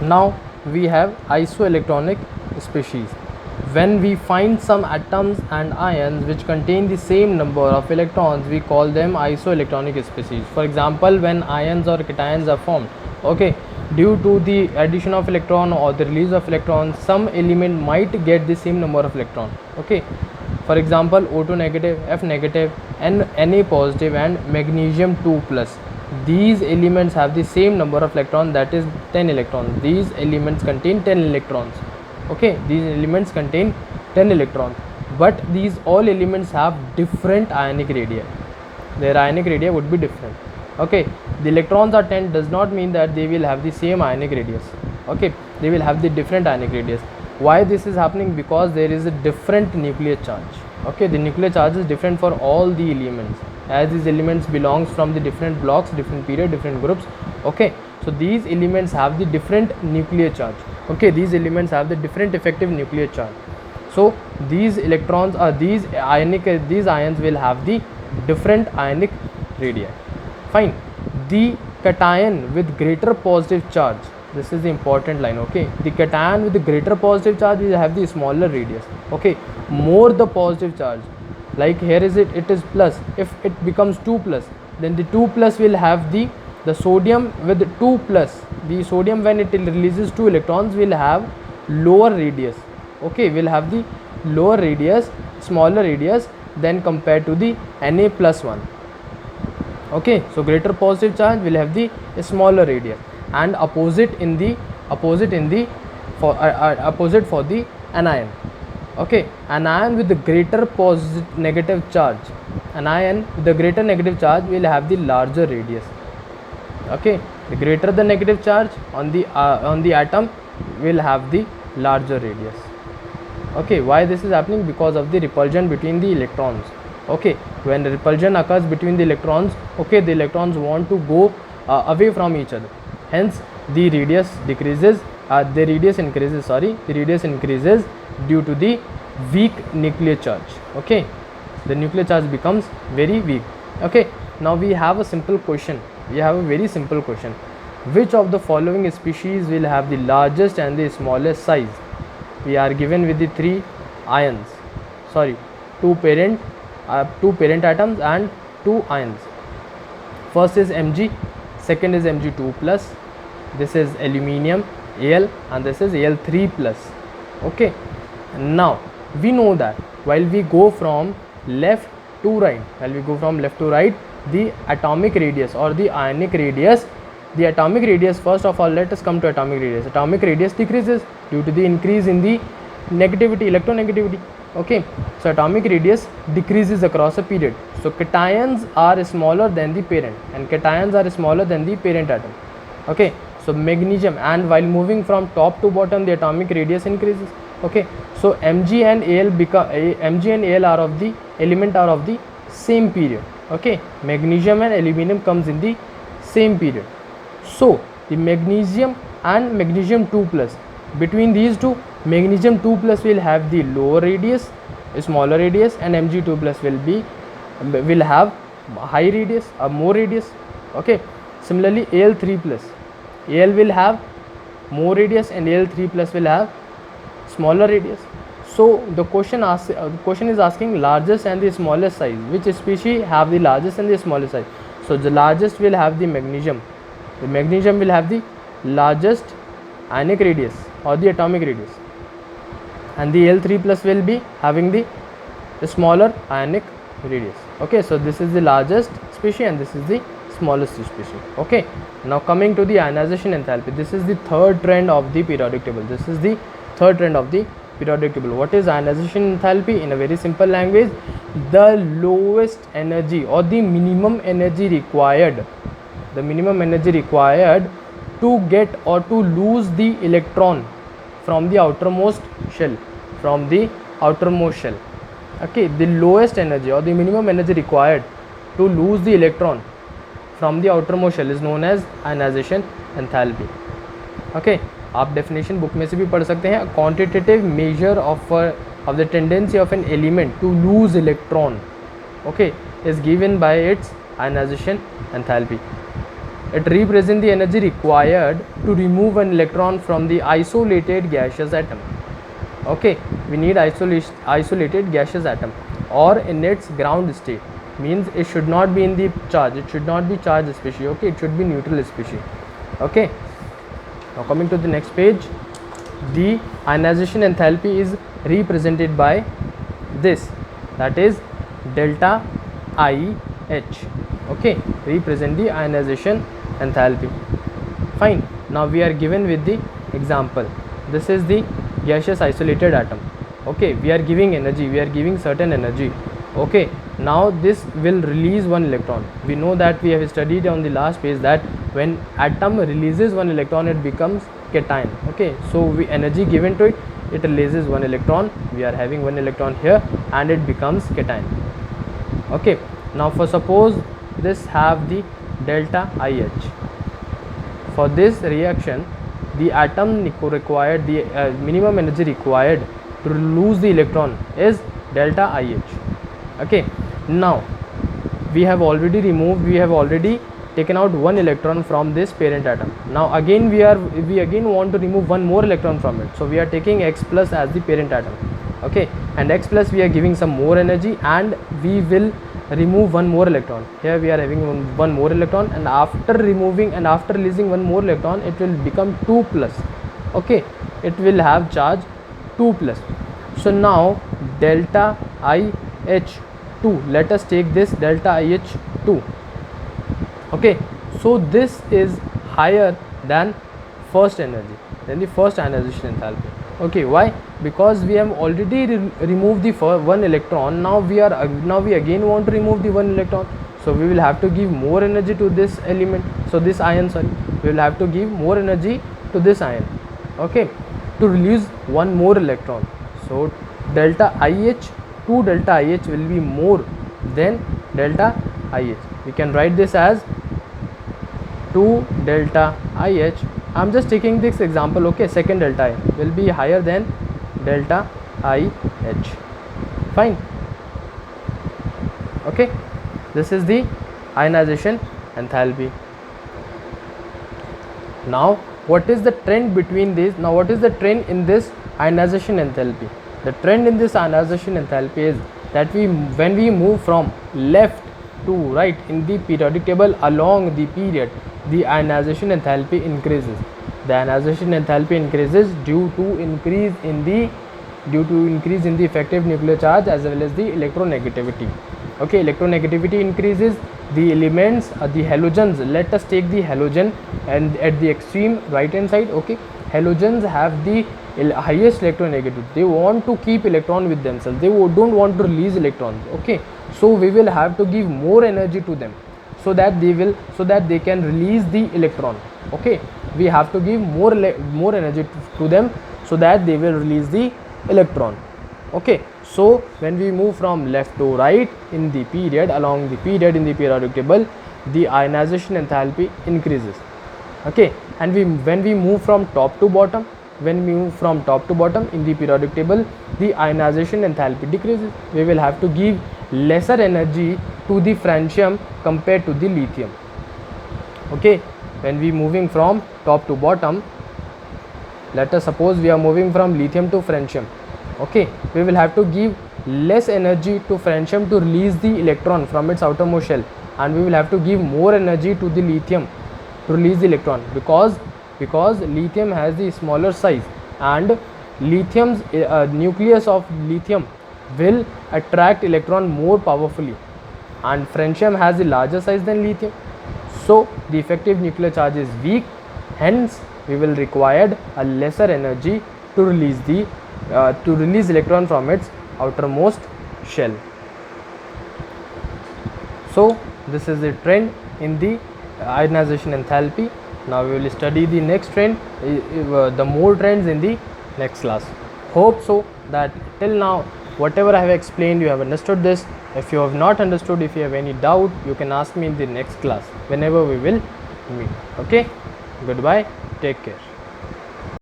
Now we have isoelectronic species. When we find some atoms and ions which contain the same number of electrons, we call them isoelectronic species. For example, when ions or cations are formed, okay, due to the addition of electron or the release of electron, some element might get the same number of electron. Okay, for example, O2 negative, F negative, and Na positive, and magnesium 2 plus. These elements have the same number of electrons, that is 10 electrons. These elements contain 10 electrons. Okay, these elements contain 10 electrons, but these all elements have different ionic radii. Their ionic radii would be different. Okay, the electrons are 10 does not mean that they will have the same ionic radius. Okay, they will have the different ionic radius. Why this is happening? Because there is a different nuclear charge. Okay, the nuclear charge is different for all the elements, as these elements belongs from the different blocks, different period, different groups. Okay, so these elements have the different nuclear charge. Okay, these elements have the different effective nuclear charge. So these electrons or these ions will have the different ionic radii. Fine. The cation with greater positive charge, this is the important line. Okay, the cation with the greater positive charge will have the smaller radius. Okay, more the positive charge, like here is it is plus. If it becomes 2 plus, then the 2 plus will have the sodium with 2 plus. The sodium, when it releases 2 electrons, will have lower radius. Okay, will have the lower radius, smaller radius than compared to the Na plus 1. Okay, so greater positive charge will have the smaller radius, and opposite for the anion. Okay, anion with the greater positive negative charge, anion with the greater negative charge will have the larger radius. Okay, the greater the negative charge on the atom will have the larger radius. Okay, why this is happening? Because of the repulsion between the electrons. Okay, when the repulsion occurs between the electrons, okay, the electrons want to go away from each other, hence the radius decreases, the radius increases due to the weak nuclear charge. Okay, the nuclear charge becomes very weak. Okay, now we have a simple question, we have a very simple question: which of the following species will have the largest and the smallest size? We are given with the two parent atoms and 2 ions. First is Mg, second is Mg2 plus, this is aluminium Al, and this is Al3 plus. Okay, now we know that while we go from left to right, the atomic radius or the ionic radius, first of all, let us come to atomic radius. Atomic radius decreases due to the increase in the electronegativity. Okay, so atomic radius decreases across a period. So cations are smaller than the parent, and cations are smaller than the parent atom. Okay, so magnesium, and while moving from top to bottom, the atomic radius increases. Okay, so Mg and Al are of the same period. Okay, magnesium and aluminum comes in the same period. So the magnesium and magnesium 2 plus, between these two, magnesium 2 plus will have the lower radius, smaller radius, and Mg2 plus will have high radius or more radius. Okay, similarly Al3 plus, Al will have more radius and Al3 plus will have smaller radius. So the question is asking largest and the smallest size. Which species have the largest and the smallest size? So the largest will have the magnesium. The magnesium will have the largest ionic radius or the atomic radius, and the Al3 plus will be having the smaller ionic radius. Okay, so this is the largest species and this is the smallest species. Okay, now coming to the ionization enthalpy, this is the third trend of the periodic table. What is ionization enthalpy? In a very simple language, the lowest energy or the minimum energy required to get or to lose the electron from the outermost shell. Okay, the lowest energy or the minimum energy required to lose the electron from the outermost shell is known as ionization enthalpy. Okay, आप definition book में से भी पढ़ सकते हैं. Quantitative measure of the tendency of an element to lose electron, okay, is given by its ionization enthalpy. It represents the energy required to remove an electron from the isolated gaseous atom. Okay, we need isolated gaseous atom, or in its ground state, means it should not be in the charge, it should not be charged species. Okay, it should be neutral species. Okay, now coming to the next page, the ionization enthalpy is represented by this, that is delta IH. Okay, represent the ionization enthalpy. Fine. Now we are given with the example. This is the gaseous isolated atom. Okay, we are giving energy, we are giving certain energy. Okay, now this will release one electron. We know that, we have studied on the last page, that when atom releases one electron, it becomes cation. Okay, so we energy given to it, it releases one electron. We are having one electron here and it becomes cation. Okay, now for suppose this have the delta IH. For this reaction, the atom required, the minimum energy required to lose the electron is delta IH. Okay, now we have already taken out one electron from this parent atom. Now again we again want to remove one more electron from it, so we are taking X plus as the parent atom. Okay, and X plus we are giving some more energy and we will remove one more electron. Here we are having one more electron, and after removing and after releasing one more electron, it will become 2 plus. Okay, it will have charge 2 plus. So now delta IH2, let us take this delta IH2. Okay, so this is higher than first energy, than the first ionization enthalpy. Okay, why? Because we have already removed the one electron. Now we again want to remove the one electron, so we will have to give more energy to this element, so this ion, sorry, we will have to give more energy to this ion. Okay, to release one more electron. So delta IH, 2 delta IH will be more than delta IH. We can write this as 2 delta IH. I am just taking this example. Okay, second delta I will be higher than delta IH. Fine. Okay, this is the ionization enthalpy. Now what is the trend between these? Now what is the trend in this ionization enthalpy? The trend in this ionization enthalpy is that when we move from left to right in the periodic table along the period, the ionization enthalpy increases. The ionization enthalpy increases due to increase in the effective nuclear charge as well as the electronegativity. Okay, electronegativity increases. The elements, the halogens, let us take the halogen, and at the extreme right hand side, okay, halogens have the highest electronegativity. They want to keep electron with themselves, they don't want to release electrons. Okay, so we will have to give more energy to them, so that they can release the electron. Okay, we have to give more energy to them so that they will release the electron. Okay, so when we move from left to right in the period, along the period in the periodic table, the ionization enthalpy increases. Okay, and when we move from top to bottom, in the periodic table, the ionization enthalpy decreases. We will have to give lesser energy to the francium compared to the lithium. Okay, when we moving from top to bottom, let us suppose we are moving from lithium to francium. Okay, we will have to give less energy to francium to release the electron from its outermost shell, and we will have to give more energy to the lithium to release the electron, because lithium has the smaller size, and lithium's nucleus of lithium will attract electron more powerfully, and francium has a larger size than lithium, so the effective nuclear charge is weak. Hence we will require a lesser energy to release the electron from its outermost shell. So this is the trend in the ionization enthalpy. Now we will study the next trend, the more trends in the next class. Hope so that till now whatever I have explained you have understood this. If you have not understood, if you have any doubt, you can ask me in the next class whenever we will meet. Okay, goodbye, take care.